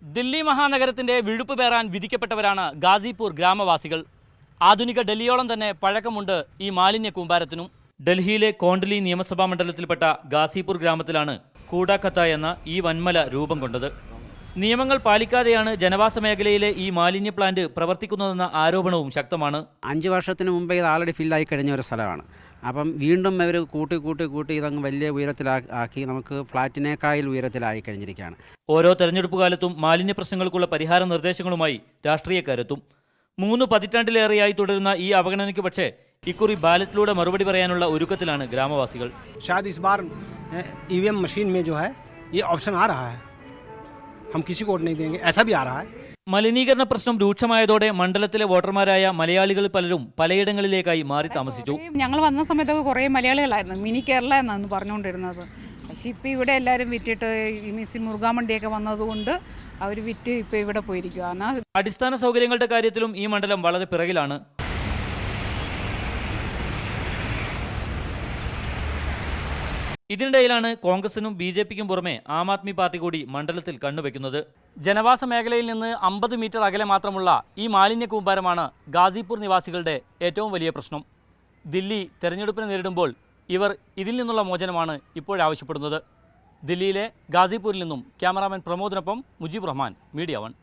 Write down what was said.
ദില്ലി മഹാനഗരത്തിന്റെ വിഴുപ്പ് പേറാൻ വിധിക്കപ്പെട്ടവരാണ് ഗാസിപൂർ ഗ്രാമവാസികൾ. ആധുനിക ഡൽഹിയോളം തന്നെ പഴക്കമുണ്ട് ഈ മാലിന്യ കൂമ്പാരത്തിനും. ഡൽഹിയിലെ കോണ്ഡലി നിയമസഭാ മണ്ഡലത്തിൽപ്പെട്ട ഗാസിപൂർ ഗ്രാമത്തിലാണ് കൂടാക്കത്ത എന്ന ഈ വൻമല രൂപം കൊണ്ടത്. നിയമങ്ങൾ പാലിക്കാതെയാണ് ജനവാസ മേഖലയിലെ ഈ മാലിന്യ പ്ലാന്റ് പ്രവർത്തിക്കുന്നതെന്ന ആരോപണവും ശക്തമാണ്. 5 വർഷത്തിന് മുമ്പേ ഇത് ആൾറെഡി ഫില്ലായി കഴിഞ്ഞ ഒരു സ്ഥലമാണ്. അപ്പം വീണ്ടും അവർ കൂട്ടി ഇതങ്ങ് വലിയ ഉയരത്തിലാക്കി നമുക്ക് ഫ്ലാറ്റിനേക്കാൾ ഉയരത്തിലായി കഴിഞ്ഞിരിക്കുകയാണ്. ഓരോ തെരഞ്ഞെടുപ്പ് കാലത്തും മാലിന്യ പ്രശ്നങ്ങൾക്കുള്ള പരിഹാര നിർദ്ദേശങ്ങളുമായി രാഷ്ട്രീയക്കാരെത്തും. 3 പതിറ്റാണ്ടിലേറെയായി തുടരുന്ന ഈ അവഗണനയ്ക്ക് പക്ഷേ ഇക്കുറി ബാലറ്റിലൂടെ മറുപടി പറയാനുള്ള ഒരുക്കത്തിലാണ് ഗ്രാമവാസികൾ. शायद इस बार ईवीएम मशीन में जो है ये ऑप्शन आ रहा है, हम किसी को वोट नहीं देंगे, ऐसा भी आ रहा है. മലിനീകരണ പ്രശ്നം രൂക്ഷമായതോടെ മണ്ഡലത്തിലെ വോട്ടർമാരായ മലയാളികൾ പലരും പലയിടങ്ങളിലേക്കായി മാറി താമസിച്ചു. ഞങ്ങൾ വന്ന സമയത്തൊക്കെ കുറേ മലയാളികളായിരുന്നു, മിനി കേരള എന്നാണ് പറഞ്ഞുകൊണ്ടിരുന്നത്. പക്ഷേ ഇപ്പോൾ ഇവിടെ എല്ലാവരും വിറ്റിട്ട് ഈ മുറുകാമണ്ടിയൊക്കെ വന്നതുകൊണ്ട് അവർ വിറ്റ് ഇപ്പോൾ ഇവിടെ പോയിരിക്കുകയാണ്. അടിസ്ഥാന സൗകര്യങ്ങളുടെ കാര്യത്തിലും ഈ മണ്ഡലം വളരെ പിറകിലാണ്. ഇതിനിടയിലാണ് കോൺഗ്രസിനും BJPക്കും പുറമെ ആം ആദ്മി പാർട്ടി കൂടി മണ്ഡലത്തിൽ കണ്ണുവെക്കുന്നത്. ജനവാസ മേഖലയിൽ നിന്ന് 50 മീറ്റർ അകലെ മാത്രമുള്ള ഈ മാലിന്യ കൂമ്പാരമാണ് ഗാസിപൂർ നിവാസികളുടെ ഏറ്റവും വലിയ പ്രശ്നം. ദില്ലി തെരഞ്ഞെടുപ്പിനെ നേരിടുമ്പോൾ ഇവർ ഇതിൽ നിന്നുള്ള മോചനമാണ് ഇപ്പോഴാവശ്യപ്പെടുന്നത്. ദില്ലിയിലെ ഗാസിപൂരിൽ നിന്നും ക്യാമറാമാൻ പ്രമോദിനൊപ്പം മുജീബ് റഹ്മാൻ, മീഡിയ 1.